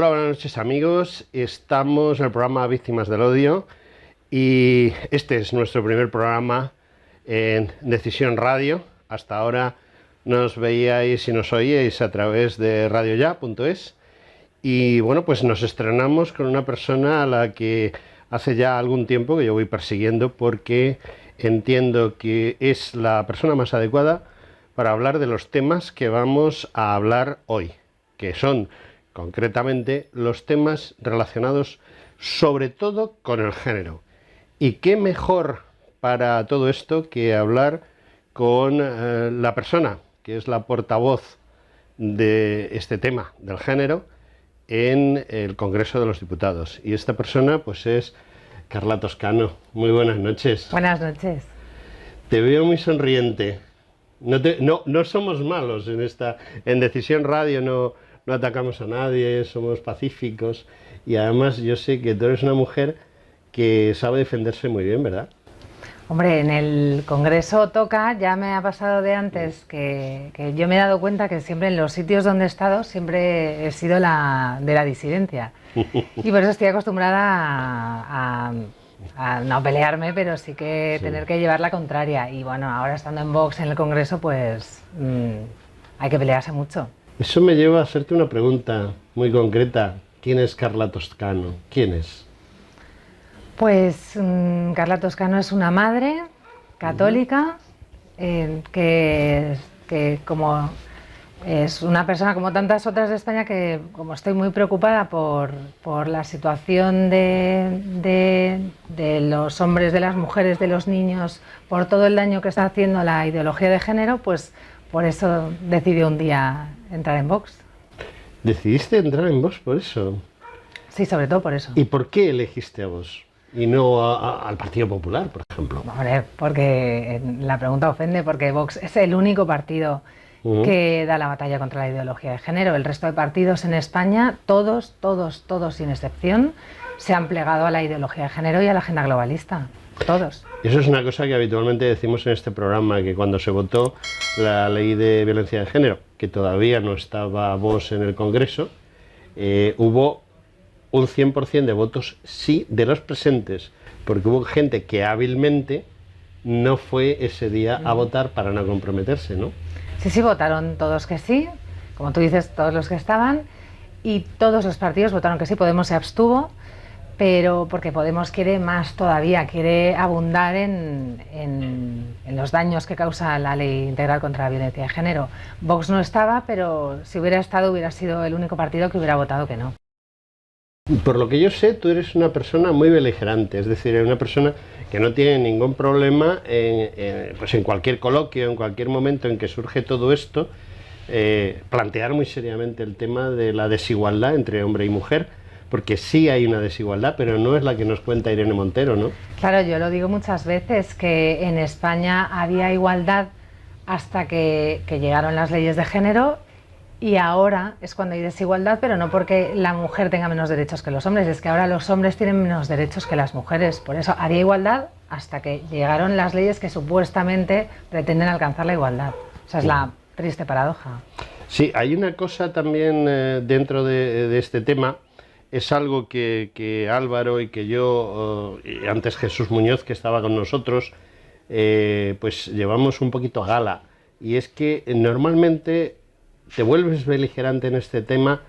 Hola, buenas noches amigos, estamos en el programa Víctimas del Odio y este es nuestro primer programa en Decisión Radio. Hasta ahora nos veíais y nos oíais a través de radioya.es y bueno, pues nos estrenamos con una persona a la que hace ya algún tiempo que yo voy persiguiendo porque entiendo que es la persona más adecuada para hablar de los temas que vamos a hablar hoy, que son concretamente los temas relacionados sobre todo con el género. Y qué mejor para todo esto que hablar con la persona que es la portavoz de este tema del género en el Congreso de los Diputados. Y esta persona pues es Carla Toscano. Muy buenas noches. Buenas noches. Te veo muy sonriente. No somos malos en Decisión Radio, no atacamos a nadie, somos pacíficos y además yo sé que tú eres una mujer que sabe defenderse muy bien, ¿verdad? Hombre, en el Congreso toca, ya me ha pasado de antes que yo me he dado cuenta que siempre en los sitios donde he estado siempre he sido de la disidencia y por eso estoy acostumbrada a no pelearme, pero sí que tener que llevar la contraria y bueno, ahora estando en Vox en el Congreso pues hay que pelearse mucho. Eso me lleva a hacerte una pregunta muy concreta. ¿Quién es Carla Toscano? ¿Quién es? Pues Carla Toscano es una madre católica que como es una persona como tantas otras de España que como estoy muy preocupada por la situación de los hombres, de las mujeres, de los niños, por todo el daño que está haciendo la ideología de género, pues por eso decidí un día entrar en Vox. ¿Decidiste entrar en Vox por eso? Sí, sobre todo por eso. ¿Y por qué elegiste a Vox? Y no al Partido Popular, por ejemplo. Hombre, porque la pregunta ofende, porque Vox es el único partido que da la batalla contra la ideología de género. El resto de partidos en España, todos sin excepción, se han plegado a la ideología de género y a la agenda globalista. Todos. Eso es una cosa que habitualmente decimos en este programa, que cuando se votó la ley de violencia de género, que todavía no estaba Vox en el Congreso, hubo un 100% de votos sí de los presentes, porque hubo gente que hábilmente no fue ese día a votar para no comprometerse, ¿no? Sí, votaron todos que sí, como tú dices, todos los que estaban, y todos los partidos votaron que sí. Podemos se abstuvo, pero porque Podemos quiere más todavía, quiere abundar en los daños que causa la Ley Integral contra la Violencia de Género. Vox no estaba, pero si hubiera estado hubiera sido el único partido que hubiera votado que no. Por lo que yo sé, tú eres una persona muy beligerante, es decir, eres una persona que no tiene ningún problema pues en cualquier coloquio, en cualquier momento en que surge todo esto, plantear muy seriamente el tema de la desigualdad entre hombre y mujer, porque sí hay una desigualdad, pero no es la que nos cuenta Irene Montero, ¿no? Claro, yo lo digo muchas veces, que en España había igualdad hasta que llegaron las leyes de género. Y ahora es cuando hay desigualdad, pero no porque la mujer tenga menos derechos que los hombres, es que ahora los hombres tienen menos derechos que las mujeres. Por eso había igualdad hasta que llegaron las leyes que supuestamente pretenden alcanzar la igualdad. O sea, es la triste paradoja. Sí, hay una cosa también dentro de este tema, es algo que Álvaro y que yo, y antes Jesús Muñoz, que estaba con nosotros, pues llevamos un poquito a gala. Y es que normalmente te vuelves beligerante en este tema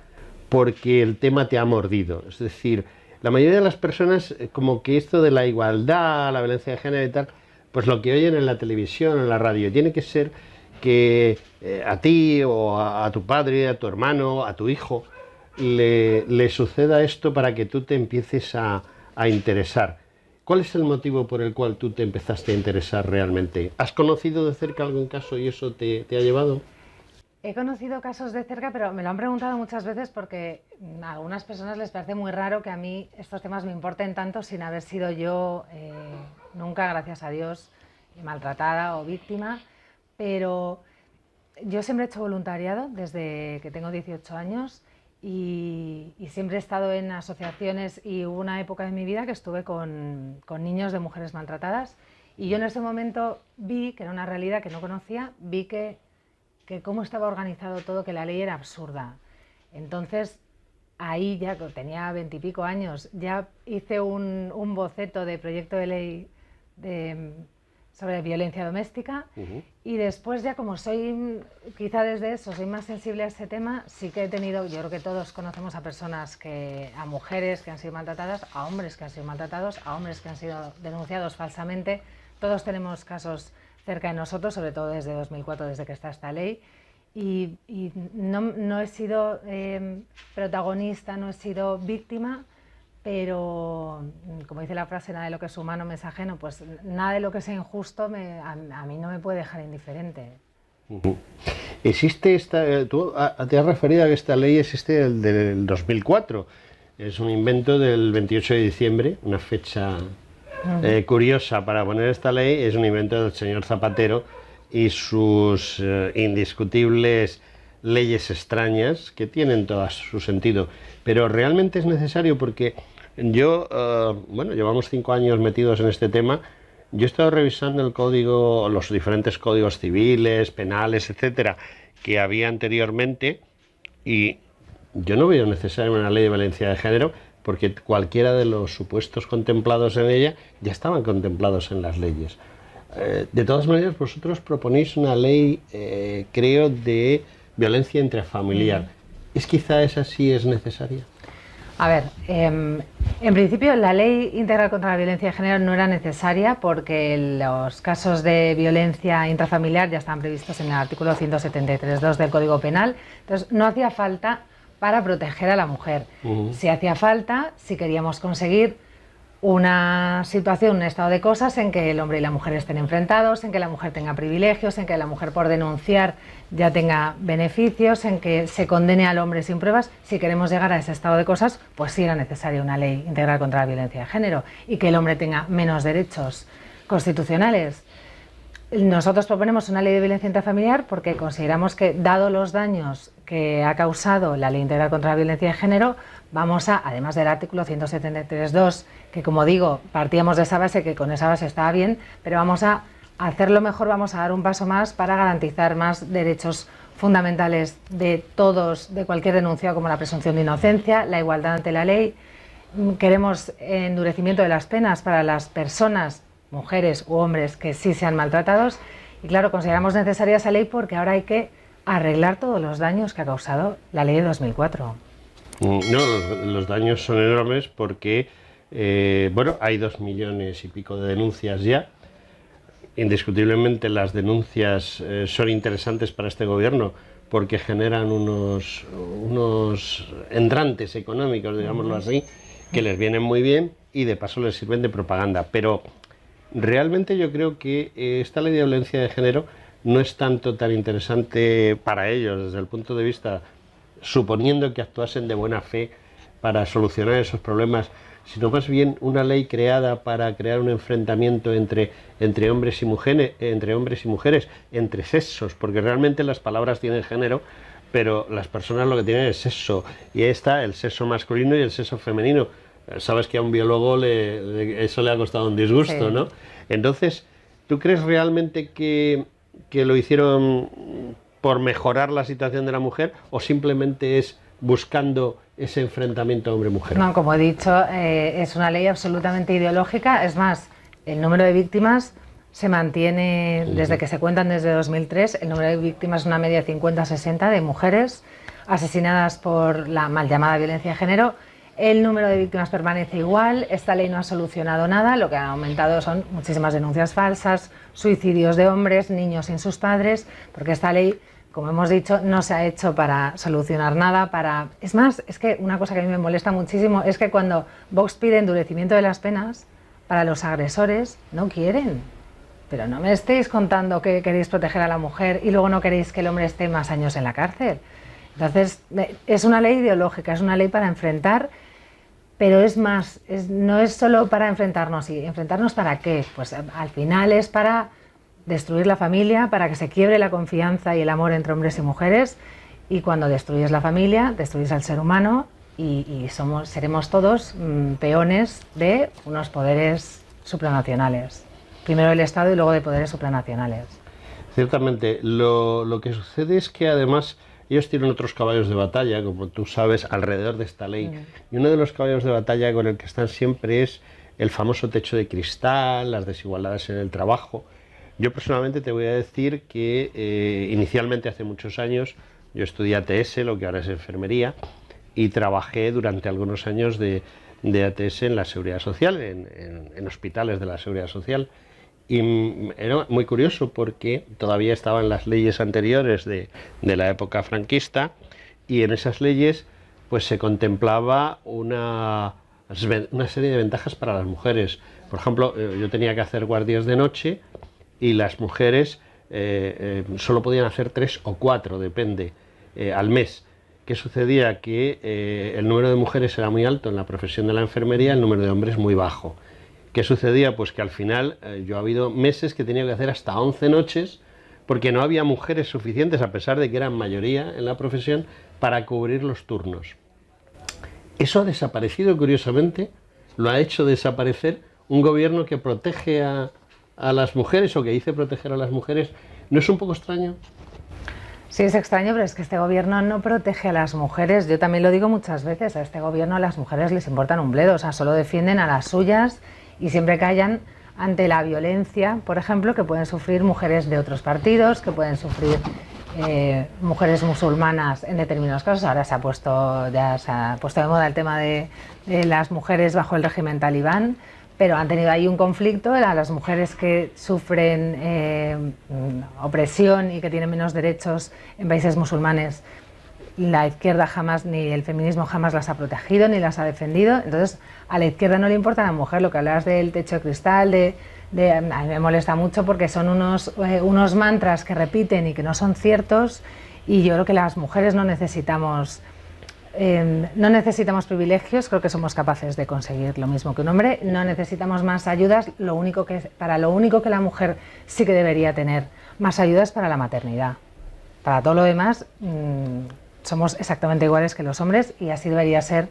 porque el tema te ha mordido. Es decir, la mayoría de las personas, como que esto de la igualdad, la violencia de género y tal, pues lo que oyen en la televisión, en la radio, tiene que ser que a ti o a tu padre, a tu hermano, a tu hijo, le suceda esto para que tú te empieces a interesar. ¿Cuál es el motivo por el cual tú te empezaste a interesar realmente? ¿Has conocido de cerca algún caso y eso te ha llevado? He conocido casos de cerca, pero me lo han preguntado muchas veces porque a algunas personas les parece muy raro que a mí estos temas me importen tanto sin haber sido yo nunca, gracias a Dios, maltratada o víctima. Pero yo siempre he hecho voluntariado desde que tengo 18 años y siempre he estado en asociaciones y hubo una época de mi vida que estuve con niños de mujeres maltratadas y yo en ese momento vi que era una realidad que no conocía, vi que cómo estaba organizado todo, que la ley era absurda. Entonces ahí ya tenía 20 y pico años, ya hice un boceto de proyecto de ley sobre violencia doméstica. Y después ya como soy, quizá desde eso, soy más sensible a este tema, sí que he tenido, yo creo que todos conocemos a personas a mujeres que han sido maltratadas, a hombres que han sido maltratados, a hombres que han sido denunciados falsamente. Todos tenemos casos cerca de nosotros, sobre todo desde 2004, desde que está esta ley. Y no he sido protagonista, no he sido víctima, pero como dice la frase, nada de lo que es humano me es ajeno, pues nada de lo que sea injusto a mí no me puede dejar indiferente. Existe tú te has referido a que esta ley existe del 2004, es un invento del 28 de diciembre, una fecha curiosa para poner esta ley, es un invento del señor Zapatero y sus indiscutibles leyes extrañas que tienen todo su sentido, pero realmente es necesario porque yo, bueno, llevamos 5 años metidos en este tema. Yo he estado revisando el código, los diferentes códigos civiles, penales, etcétera, que había anteriormente, y yo no veo necesaria una ley de violencia de género porque cualquiera de los supuestos contemplados en ella ya estaban contemplados en las leyes. De todas maneras, vosotros proponéis una ley, creo, de violencia intrafamiliar. ¿Es quizá esa sí es necesaria? A ver, en principio la ley integral contra la violencia de género no era necesaria porque los casos de violencia intrafamiliar ya estaban previstos en el artículo 173.2 del Código Penal, entonces no hacía falta para proteger a la mujer. Sí hacía falta si queríamos conseguir una situación, un estado de cosas en que el hombre y la mujer estén enfrentados, en que la mujer tenga privilegios, en que la mujer por denunciar ya tenga beneficios, en que se condene al hombre sin pruebas. Si queremos llegar a ese estado de cosas, pues sí era necesaria una ley integral contra la violencia de género y que el hombre tenga menos derechos constitucionales. Nosotros proponemos una ley de violencia intrafamiliar porque consideramos que, dado los daños que ha causado la ley integral contra la violencia de género, vamos a, además del artículo 173.2, que como digo, partíamos de esa base, que con esa base estaba bien, pero vamos a hacerlo mejor, vamos a dar un paso más para garantizar más derechos fundamentales de todos, de cualquier denunciado, como la presunción de inocencia, la igualdad ante la ley. Queremos endurecimiento de las penas para las personas, mujeres u hombres, que sí sean maltratados. Y claro, consideramos necesaria esa ley porque ahora hay que arreglar todos los daños que ha causado la ley de 2004. No, los daños son enormes porque, bueno, hay 2 millones y pico de denuncias ya. Indiscutiblemente las denuncias son interesantes para este gobierno porque generan unos entrantes económicos, digámoslo así, que les vienen muy bien y de paso les sirven de propaganda. Pero realmente yo creo que esta ley de violencia de género no es tan interesante para ellos desde el punto de vista, suponiendo que actuasen de buena fe para solucionar esos problemas, sino más bien una ley creada para crear un enfrentamiento entre hombres y mujeres, entre sexos, porque realmente las palabras tienen género, pero las personas lo que tienen es sexo, y ahí está el sexo masculino y el sexo femenino. Sabes que a un biólogo eso le ha costado un disgusto, sí, ¿no? Entonces, ¿tú crees realmente que lo hicieron por mejorar la situación de la mujer o simplemente es buscando ese enfrentamiento hombre-mujer? No, como he dicho, es una ley absolutamente ideológica. Es más, el número de víctimas se mantiene desde que se cuentan desde 2003. El número de víctimas es una media de 50-60 de mujeres asesinadas por la mal llamada violencia de género. El número de víctimas permanece igual. Esta ley no ha solucionado nada. Lo que ha aumentado son muchísimas denuncias falsas, suicidios de hombres, niños sin sus padres, porque esta ley, como hemos dicho, no se ha hecho para solucionar nada. Es más, es que una cosa que a mí me molesta muchísimo es que cuando Vox pide endurecimiento de las penas para los agresores, no quieren. Pero no me estéis contando que queréis proteger a la mujer y luego no queréis que el hombre esté más años en la cárcel. Entonces, es una ley ideológica, es una ley para enfrentar, pero es más, no es solo para enfrentarnos. ¿Y enfrentarnos para qué? Pues al final es para destruir la familia, para que se quiebre la confianza y el amor entre hombres y mujeres, y cuando destruyes la familia, destruyes al ser humano y seremos todos peones de unos poderes supranacionales. Primero el Estado y luego de poderes supranacionales. Ciertamente, lo que sucede es que además ellos tienen otros caballos de batalla, como tú sabes, alrededor de esta ley. Y uno de los caballos de batalla con el que están siempre es el famoso techo de cristal, las desigualdades en el trabajo. Yo personalmente te voy a decir que inicialmente, hace muchos años, yo estudié ATS, lo que ahora es enfermería, y trabajé durante algunos años de ATS en la Seguridad Social, en hospitales de la Seguridad Social. Y era muy curioso porque todavía estaban las leyes anteriores de la época franquista, y en esas leyes pues se contemplaba una serie de ventajas para las mujeres. Por ejemplo, yo tenía que hacer guardias de noche y las mujeres solo podían hacer 3 o 4, depende, al mes. ¿Qué sucedía? Que el número de mujeres era muy alto en la profesión de la enfermería, el número de hombres muy bajo. ¿Qué sucedía? Pues que al final yo ha habido meses que tenía que hacer hasta 11 noches porque no había mujeres suficientes, a pesar de que eran mayoría en la profesión, para cubrir los turnos. Eso ha desaparecido, curiosamente, lo ha hecho desaparecer un gobierno que protege a las mujeres, o que dice proteger a las mujeres. ¿No es un poco extraño? Sí, es extraño, pero es que este gobierno no protege a las mujeres. Yo también lo digo muchas veces, a este gobierno a las mujeres les importan un bledo, o sea, solo defienden a las suyas y siempre callan ante la violencia, por ejemplo, que pueden sufrir mujeres de otros partidos, que pueden sufrir mujeres musulmanas en determinados casos. Ahora se ha puesto de moda el tema de las mujeres bajo el régimen talibán, pero han tenido ahí un conflicto. A las mujeres que sufren opresión y que tienen menos derechos en países musulmanes, la izquierda jamás, ni el feminismo jamás las ha protegido ni las ha defendido. Entonces a la izquierda no le importa a la mujer. Lo que hablabas del techo de cristal, a mí me molesta mucho porque son unos mantras que repiten y que no son ciertos, y yo creo que las mujeres no necesitamos privilegios, creo que somos capaces de conseguir lo mismo que un hombre, no necesitamos más ayudas. Para lo único que la mujer sí que debería tener más ayudas para la maternidad. Para todo lo demás somos exactamente iguales que los hombres, y así debería ser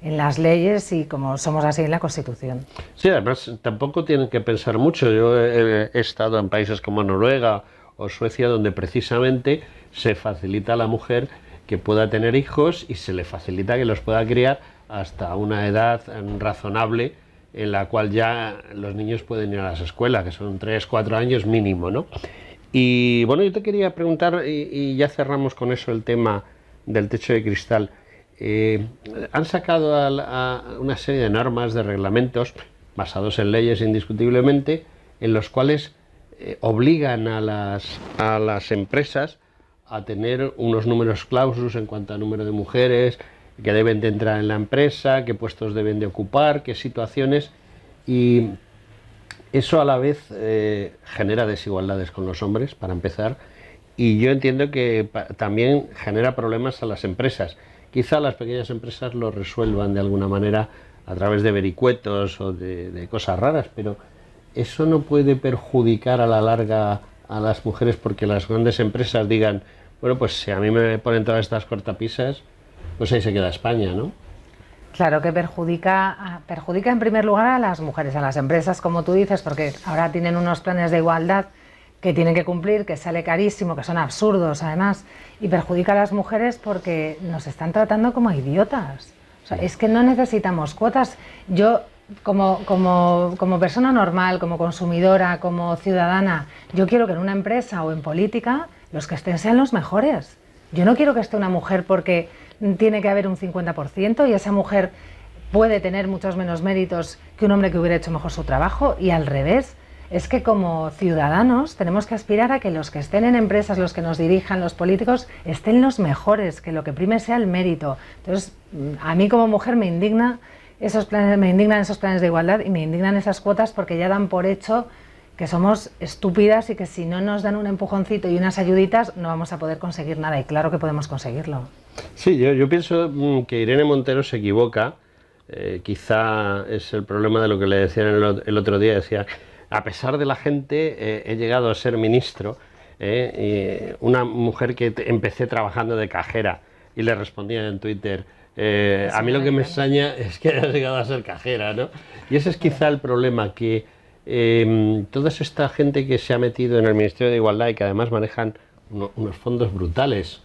en las leyes y como somos así en la Constitución. Sí, además tampoco tienen que pensar mucho. Yo he estado en países como Noruega o Suecia, donde precisamente se facilita a la mujer que pueda tener hijos y se le facilita que los pueda criar hasta una edad razonable, en la cual ya los niños pueden ir a las escuelas, que son 3, 4 años mínimo, ¿no? Y bueno, yo te quería preguntar, y ya cerramos con eso el tema del techo de cristal. Han sacado a una serie de normas, de reglamentos, basados en leyes indiscutiblemente, en los cuales obligan a las empresas a tener unos números clausus en cuanto a número de mujeres que deben de entrar en la empresa, qué puestos deben de ocupar, qué situaciones, y eso a la vez genera desigualdades con los hombres, para empezar, y yo entiendo que también genera problemas a las empresas. Quizá las pequeñas empresas lo resuelvan de alguna manera a través de vericuetos o de cosas raras, pero eso no puede perjudicar a la larga a las mujeres, porque las grandes empresas digan, bueno, pues si a mí me ponen todas estas cortapisas, pues ahí se queda España, ¿no? Claro que perjudica en primer lugar a las mujeres, a las empresas, como tú dices, porque ahora tienen unos planes de igualdad que tienen que cumplir, que sale carísimo, que son absurdos además, y perjudica a las mujeres porque nos están tratando como idiotas. O sea, es que no necesitamos cuotas. Yo, como persona normal, como consumidora, como ciudadana, yo quiero que en una empresa o en política los que estén sean los mejores. Yo no quiero que esté una mujer porque tiene que haber un 50% y esa mujer puede tener muchos menos méritos que un hombre que hubiera hecho mejor su trabajo, y al revés. Es que como ciudadanos tenemos que aspirar a que los que estén en empresas, los que nos dirijan, los políticos, estén los mejores, que lo que prime sea el mérito. Entonces, a mí como mujer me indignan esos planes de igualdad, y me indignan esas cuotas, porque ya dan por hecho que somos estúpidas y que si no nos dan un empujoncito y unas ayuditas no vamos a poder conseguir nada, y claro que podemos conseguirlo. Sí, yo pienso que Irene Montero se equivoca. Quizá es el problema de lo que le decían el otro día. Decía, a pesar de la gente, he llegado a ser ministro. Una mujer que empecé trabajando de cajera, y le respondía en Twitter, a mí lo que me extraña es que hayas llegado a ser cajera, ¿no? Y ese es quizá el problema, que toda esta gente que se ha metido en el Ministerio de Igualdad y que además manejan unos fondos brutales,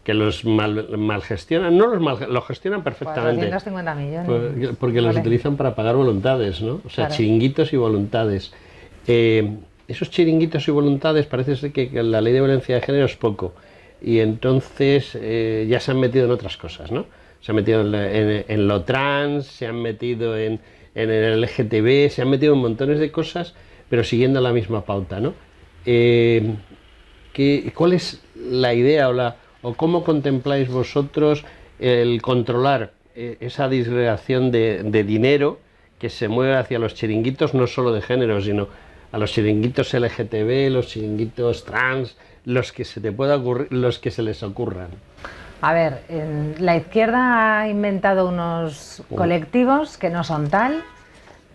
que los mal gestionan, no los gestionan perfectamente. 450 millones. Porque los utilizan para pagar voluntades, ¿no? O sea, claro, chiringuitos y voluntades. Esos chiringuitos y voluntades parece ser que la ley de violencia de género es poco. Y entonces ya se han metido en otras cosas, ¿no? Se han metido en lo trans, se han metido en el LGTB, se han metido en montones de cosas, pero siguiendo la misma pauta, ¿no? ¿Cuál es la idea o cómo contempláis vosotros el controlar esa disgregación de dinero que se mueve hacia los chiringuitos, no solo de género, sino a los chiringuitos LGTB, los chiringuitos trans, los que se te pueda ocurrir, los que se les ocurran? A ver, la izquierda ha inventado unos colectivos que no son tal,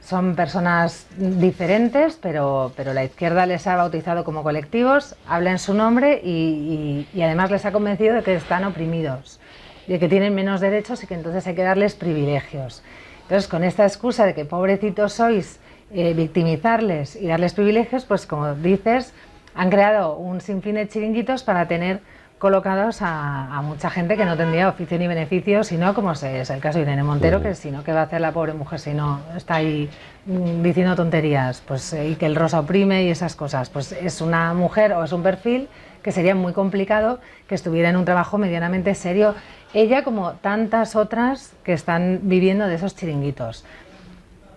son personas diferentes, pero la izquierda les ha bautizado como colectivos, habla en su nombre y además les ha convencido de que están oprimidos, de que tienen menos derechos y que entonces hay que darles privilegios. Entonces, con esta excusa de que pobrecitos sois, victimizarles y darles privilegios, pues como dices, han creado un sinfín de chiringuitos para tener colocados a mucha gente que no tendría oficio ni beneficio, sino como es el caso de Irene Montero, que si no, ¿qué va a hacer la pobre mujer si no está ahí diciendo tonterías? Pues, y que el rosa oprime y esas cosas. Pues es una mujer o es un perfil que sería muy complicado que estuviera en un trabajo medianamente serio. Ella, como tantas otras que están viviendo de esos chiringuitos.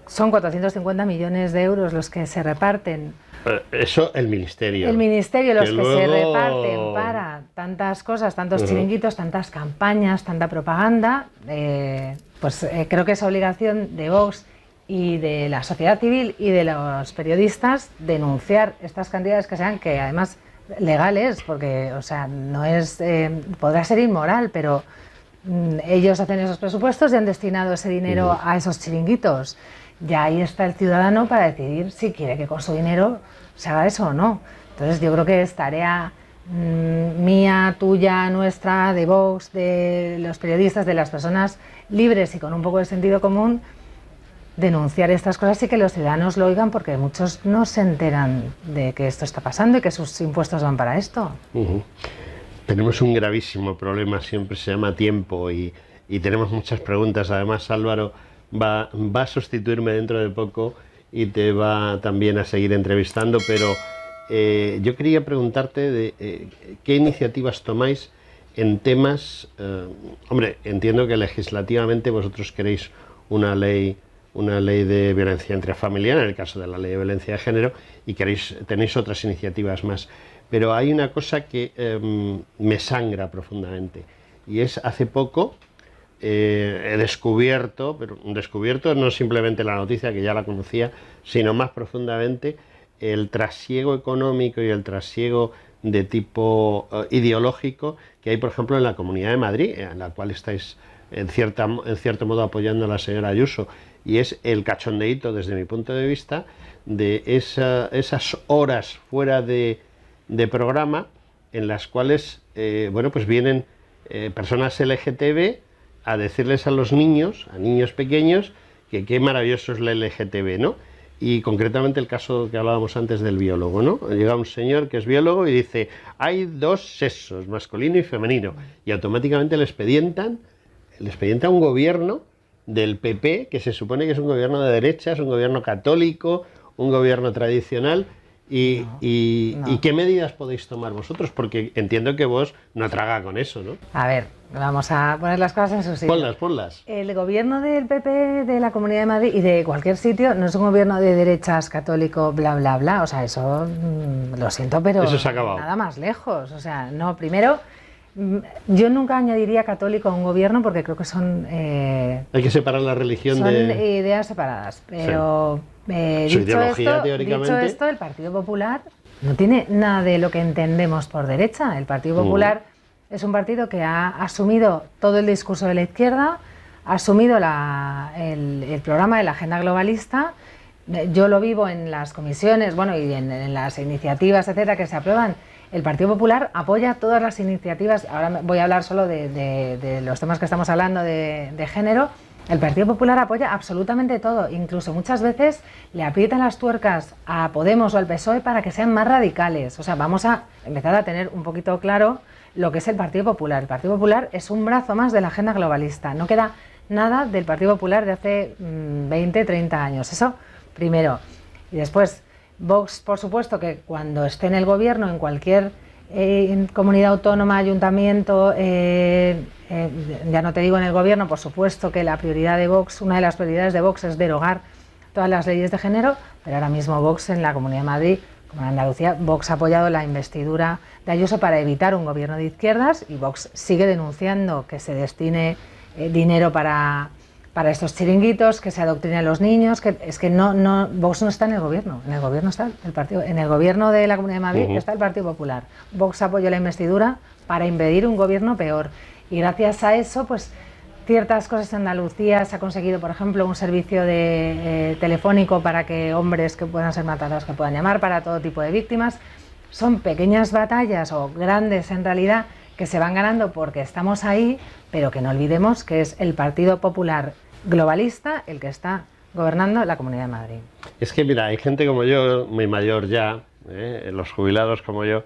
Son 450 millones de euros los que se reparten. Eso el Ministerio. El Ministerio, los que se reparten para tantas cosas, tantos chiringuitos, tantas campañas, tanta propaganda, creo que es obligación de Vox y de la sociedad civil y de los periodistas denunciar estas cantidades que sean, que además legales, porque, o sea, no es, podrá ser inmoral, pero ellos hacen esos presupuestos y han destinado ese dinero a esos chiringuitos. Ya ahí está el ciudadano para decidir si quiere que con su dinero se haga eso o no. Entonces yo creo que es tarea mía, tuya, nuestra, de Vox, de los periodistas, de las personas libres y con un poco de sentido común, denunciar estas cosas y que los ciudadanos lo oigan, porque muchos no se enteran de que esto está pasando y que sus impuestos van para esto. Tenemos un gravísimo problema, siempre se llama tiempo y tenemos muchas preguntas. Además, Álvaro va a sustituirme dentro de poco y te va también a seguir entrevistando, pero yo quería preguntarte de qué iniciativas tomáis en temas... hombre, entiendo que legislativamente vosotros queréis una ley de violencia intrafamiliar, en el caso de la ley de violencia de género, y tenéis otras iniciativas más. Pero hay una cosa que me sangra profundamente, y es hace poco... he descubierto, pero descubierto no simplemente la noticia, que ya la conocía, sino más profundamente el trasiego económico y el trasiego de tipo ideológico que hay, por ejemplo, en la Comunidad de Madrid, en la cual estáis en cierto modo apoyando a la señora Ayuso, y es el cachondeíto, desde mi punto de vista, de esas horas fuera de programa en las cuales pues vienen personas LGTB a decirles a los niños, a niños pequeños, que qué maravilloso es la LGTB, ¿no? Y concretamente el caso que hablábamos antes del biólogo, ¿no? Llega un señor que es biólogo y dice, hay dos sexos, masculino y femenino, y automáticamente les expedienta un gobierno del PP, que se supone que es un gobierno de derecha, es un gobierno católico, un gobierno tradicional. ¿Y qué medidas podéis tomar vosotros? Porque entiendo que vos no traga con eso, ¿no? A ver, vamos a poner las cosas en su sitio. Ponlas. El gobierno del PP de la Comunidad de Madrid y de cualquier sitio no es un gobierno de derechas, católico, bla, bla, bla. O sea, eso lo siento, pero eso se ha acabado. Nada más lejos. O sea, no, primero, yo nunca añadiría católico a un gobierno porque creo que son... hay que separar la religión son ideas separadas, pero... Sí. Su ideología, teóricamente. Dicho esto, el Partido Popular no tiene nada de lo que entendemos por derecha. El Partido Popular es un partido que ha asumido todo el discurso de la izquierda, ha asumido el programa de la agenda globalista. Yo lo vivo en las comisiones, bueno, y en las iniciativas, etcétera, que se aprueban. El Partido Popular apoya todas las iniciativas. Ahora voy a hablar solo de los temas que estamos hablando de género. El Partido Popular apoya absolutamente todo, incluso muchas veces le aprietan las tuercas a Podemos o al PSOE para que sean más radicales. O sea, vamos a empezar a tener un poquito claro lo que es el Partido Popular. El Partido Popular es un brazo más de la agenda globalista. No queda nada del Partido Popular de hace 20, 30 años. Eso primero. Y después, Vox, por supuesto, que cuando esté en el gobierno, en cualquier comunidad autónoma, ayuntamiento, ya no te digo en el gobierno, por supuesto que la prioridad de Vox, una de las prioridades de Vox es derogar todas las leyes de género, pero ahora mismo Vox en la Comunidad de Madrid, como en Andalucía, Vox ha apoyado la investidura de Ayuso para evitar un gobierno de izquierdas y Vox sigue denunciando que se destine dinero para estos chiringuitos, que se adoctrine a los niños, que es que Vox no está en el gobierno está el partido, en el gobierno de la Comunidad de Madrid está el Partido Popular. Vox apoyó la investidura para impedir un gobierno peor y gracias a eso, pues ciertas cosas en Andalucía se ha conseguido, por ejemplo, un servicio telefónico para que hombres que puedan ser matados que puedan llamar para todo tipo de víctimas. Son pequeñas batallas o grandes en realidad que se van ganando porque estamos ahí, pero que no olvidemos que es el Partido Popular globalista el que está gobernando la Comunidad de Madrid. Es que mira, hay gente como yo, muy mayor ya, los jubilados como yo,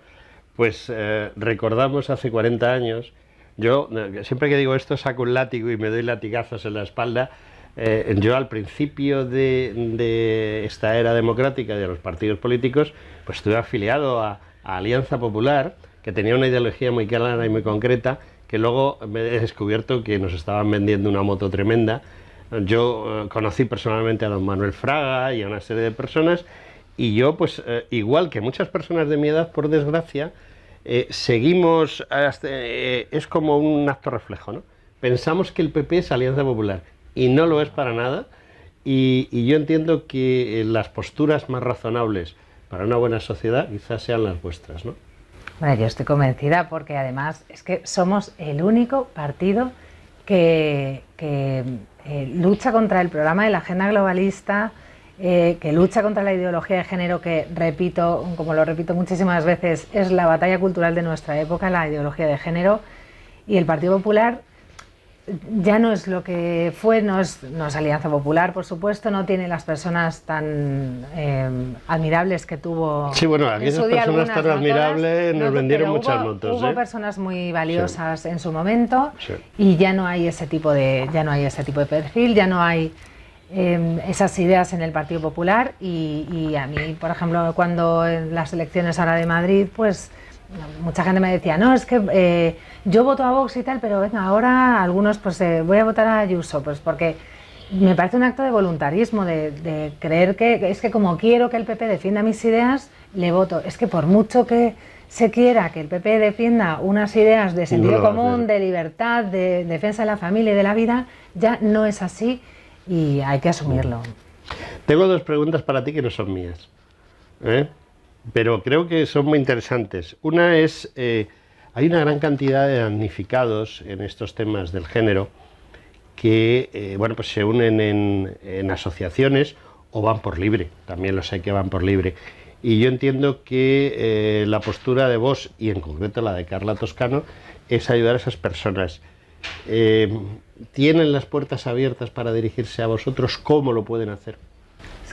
pues recordamos hace 40 años, yo siempre que digo esto saco un látigo y me doy latigazos en la espalda. Yo al principio de esta era democrática de los partidos políticos, pues estuve afiliado a Alianza Popular, que tenía una ideología muy clara y muy concreta, que luego me he descubierto que nos estaban vendiendo una moto tremenda. Yo conocí personalmente a don Manuel Fraga y a una serie de personas, y yo, pues igual que muchas personas de mi edad, por desgracia, seguimos, es como un acto reflejo, ¿no? Pensamos que el PP es Alianza Popular, y no lo es para nada, y yo entiendo que las posturas más razonables para una buena sociedad quizás sean las vuestras, ¿no? Bueno, yo estoy convencida porque además es que somos el único partido que lucha contra el programa de la agenda globalista, que lucha contra la ideología de género, que repito, como lo repito muchísimas veces, es la batalla cultural de nuestra época, la ideología de género, y el Partido Popular ya no es lo que fue, no es Alianza Popular, por supuesto, no tiene las personas tan admirables que tuvo. Sí, bueno, aquí esas personas tan admirables nos vendieron muchas motos. Hubo personas muy valiosas en su momento y ya no hay ese tipo de perfil, ya no hay esas ideas en el Partido Popular y a mí, por ejemplo, cuando en las elecciones ahora de Madrid, pues mucha gente me decía, no, es que yo voto a Vox y tal, pero venga, ahora algunos pues voy a votar a Ayuso, pues porque me parece un acto de voluntarismo, de creer que es que como quiero que el PP defienda mis ideas, le voto. Es que por mucho que se quiera que el PP defienda unas ideas de sentido común, de libertad, de defensa de la familia y de la vida, ya no es así y hay que asumirlo. Tengo dos preguntas para ti que no son mías, pero creo que son muy interesantes. Una es, hay una gran cantidad de damnificados en estos temas del género que bueno, pues se unen en asociaciones o van por libre, también los hay que van por libre. Y yo entiendo que la postura de Vox, y en concreto la de Carla Toscano, es ayudar a esas personas. ¿Tienen las puertas abiertas para dirigirse a vosotros? ¿Cómo lo pueden hacer?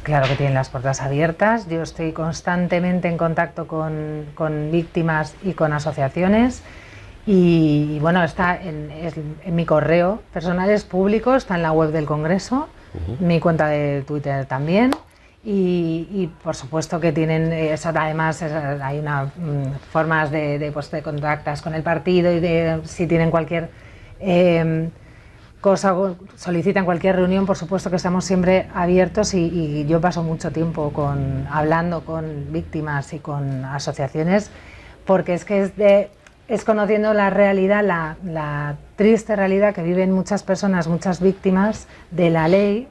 Claro que tienen las puertas abiertas. Yo estoy constantemente en contacto con víctimas y con asociaciones. Y bueno, está en mi correo personal, es público, está en la web del Congreso, mi cuenta de Twitter también. Y por supuesto que tienen eso, además hay una formas de contactas con el partido y de si tienen cualquier cosa, solicitan cualquier reunión, por supuesto que estamos siempre abiertos y yo paso mucho tiempo hablando con víctimas y con asociaciones, porque es que es conociendo la realidad, la triste realidad que viven muchas personas, muchas víctimas de la ley,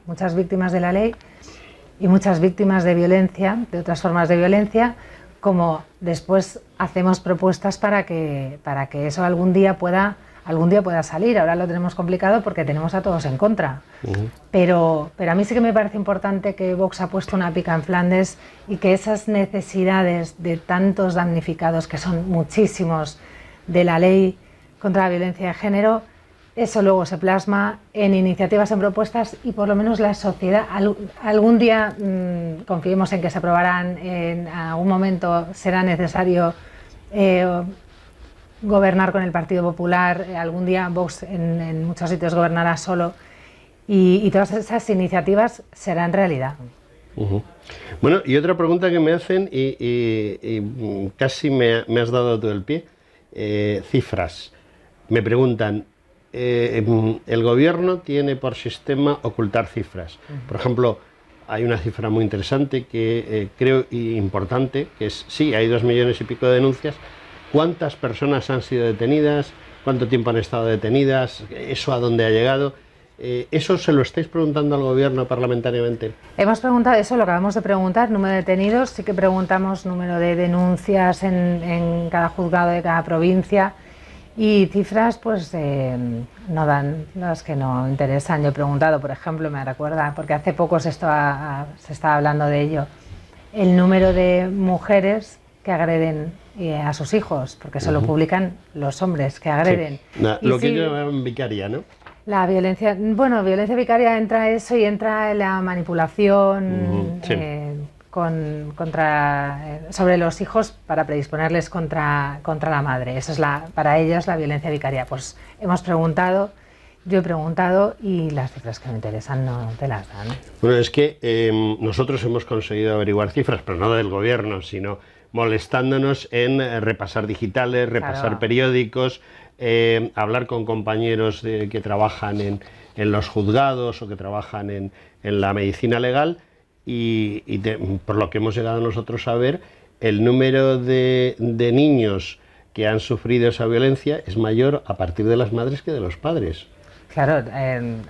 y muchas víctimas de violencia, de otras formas de violencia, como después hacemos propuestas para que eso algún día pueda salir. Ahora lo tenemos complicado porque tenemos a todos en contra. Pero a mí sí que me parece importante que Vox ha puesto una pica en Flandes y que esas necesidades de tantos damnificados, que son muchísimos, de la ley contra la violencia de género, eso luego se plasma en iniciativas, en propuestas y por lo menos la sociedad, algún día confiemos en que se aprobarán, en algún momento será necesario gobernar con el Partido Popular, algún día Vox en muchos sitios gobernará solo y todas esas iniciativas serán realidad. Bueno, y otra pregunta que me hacen y casi me has dado todo el pie, cifras. Me preguntan, el gobierno tiene por sistema ocultar cifras. Por ejemplo, hay una cifra muy interesante que creo importante, que es, sí, hay 2 millones y pico de denuncias. ¿Cuántas personas han sido detenidas? ¿Cuánto tiempo han estado detenidas? ¿Eso a dónde ha llegado? ¿Eso se lo estáis preguntando al gobierno parlamentariamente? Hemos preguntado eso, lo acabamos de preguntar, número de detenidos, sí que preguntamos número de denuncias en cada juzgado de cada provincia y cifras pues no dan las que no interesan. Yo he preguntado, por ejemplo, me recuerda, porque hace poco se estaba hablando de ello, el número de mujeres que agreden a sus hijos, porque eso lo publican los hombres que agreden. Sí. Lo que ellos llaman vicaria, ¿no? La violencia, bueno, violencia vicaria entra eso y entra la manipulación sobre los hijos para predisponerles contra la madre. Eso es para ellos la violencia vicaria. Pues hemos preguntado, yo he preguntado y las cifras que me interesan no te las dan. Bueno, es que nosotros hemos conseguido averiguar cifras, pero no del gobierno, sino molestándonos en repasar digitales, repasar periódicos, hablar con compañeros que trabajan en los juzgados o que trabajan en la medicina legal y por lo que hemos llegado nosotros a ver, el número de niños que han sufrido esa violencia es mayor a partir de las madres que de los padres. Claro,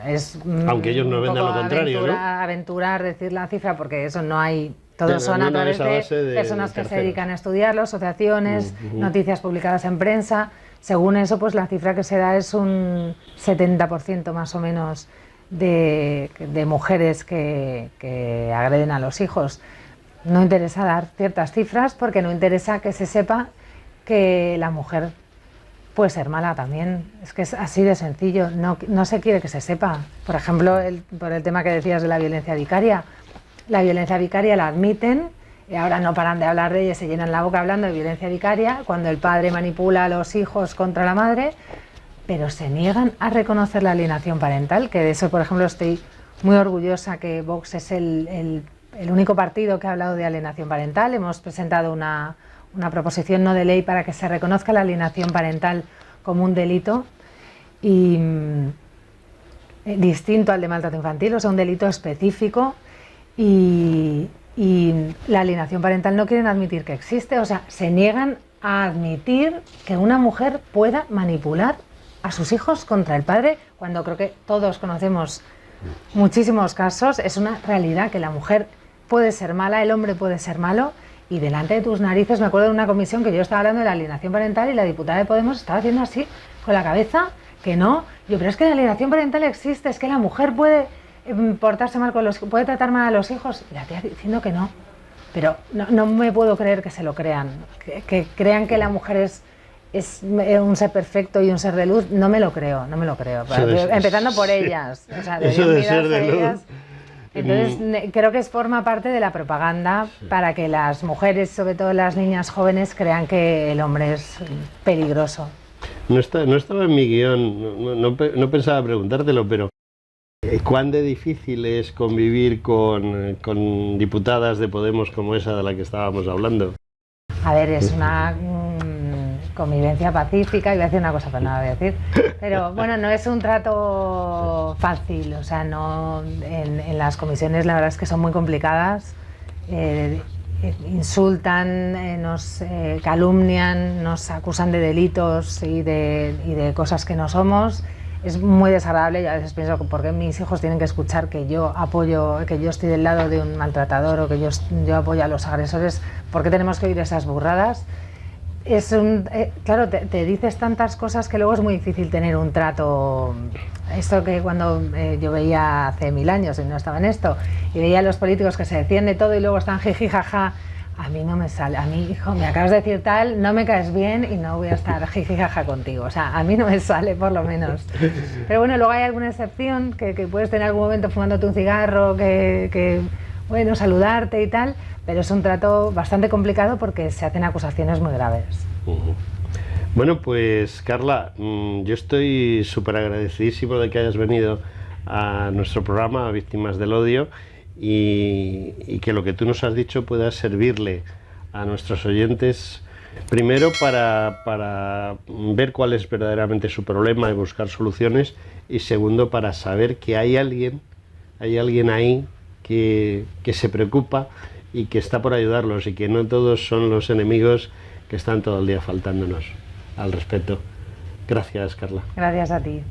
es aunque ellos no vendan lo contrario, ¿no? Aventurar decir la cifra porque eso no hay. Todos son a través de personas que se dedican a estudiarlo, asociaciones, noticias publicadas en prensa. Según eso, pues la cifra que se da es un 70% más o menos de mujeres que agreden a los hijos. No interesa dar ciertas cifras porque no interesa que se sepa que la mujer puede ser mala también. Es que es así de sencillo, no se quiere que se sepa. Por ejemplo, por el tema que decías de la violencia vicaria. La violencia vicaria la admiten y ahora no paran de hablar de ella, se llenan la boca hablando de violencia vicaria cuando el padre manipula a los hijos contra la madre, pero se niegan a reconocer la alienación parental, que de eso, por ejemplo, estoy muy orgullosa que Vox es el único partido que ha hablado de alienación parental. Hemos presentado una proposición no de ley para que se reconozca la alienación parental como un delito y distinto al de maltrato infantil, o sea, un delito específico. Y la alienación parental no quieren admitir que existe, o sea, se niegan a admitir que una mujer pueda manipular a sus hijos contra el padre, cuando creo que todos conocemos muchísimos casos. Es una realidad que la mujer puede ser mala, el hombre puede ser malo, y delante de tus narices, me acuerdo de una comisión que yo estaba hablando de la alienación parental y la diputada de Podemos estaba haciendo así con la cabeza, que no. Yo, pero es que la alienación parental existe, es que la mujer puede portarse mal puede tratar mal a los hijos, y la tía diciendo que no, pero no me puedo creer que se lo crean, que crean que la mujer es un ser perfecto y un ser de luz. No me lo creo, empezando por ellas, o sea, eso de ser de luz. Ellas. Entonces creo que forma parte de la propaganda para que las mujeres, sobre todo las niñas jóvenes, crean que el hombre es peligroso. No estaba en mi guión, no pensaba preguntártelo, pero ¿cuán de difícil es convivir con diputadas de Podemos como esa de la que estábamos hablando? A ver, es una convivencia pacífica, iba a decir una cosa, pero no la voy a decir. Pero bueno, no es un trato fácil, o sea, no en las comisiones la verdad es que son muy complicadas. Insultan, nos calumnian, nos acusan de delitos y de cosas que no somos. Es muy desagradable y a veces pienso por qué mis hijos tienen que escuchar que yo estoy del lado de un maltratador o que yo apoyo a los agresores. ¿Por qué tenemos que oír esas burradas? Claro, te dices tantas cosas que luego es muy difícil tener un trato. Esto que cuando yo veía hace 1000 años y no estaba en esto, y veía a los políticos que se decían de todo y luego están jiji jaja A mí no me sale. A mí, hijo, me acabas de decir tal, no me caes bien y no voy a estar jijijaja contigo. O sea, a mí no me sale, por lo menos. Pero bueno, luego hay alguna excepción, que puedes tener algún momento fumándote un cigarro, bueno, saludarte y tal, pero es un trato bastante complicado porque se hacen acusaciones muy graves. Bueno, pues Carla, yo estoy súper agradecidísimo de que hayas venido a nuestro programa, a Víctimas del Odio, y que lo que tú nos has dicho pueda servirle a nuestros oyentes, primero para ver cuál es verdaderamente su problema y buscar soluciones, y segundo para saber que hay alguien ahí que se preocupa y que está por ayudarlos, y que no todos son los enemigos que están todo el día faltándonos al respeto. Gracias, Carla. Gracias a ti.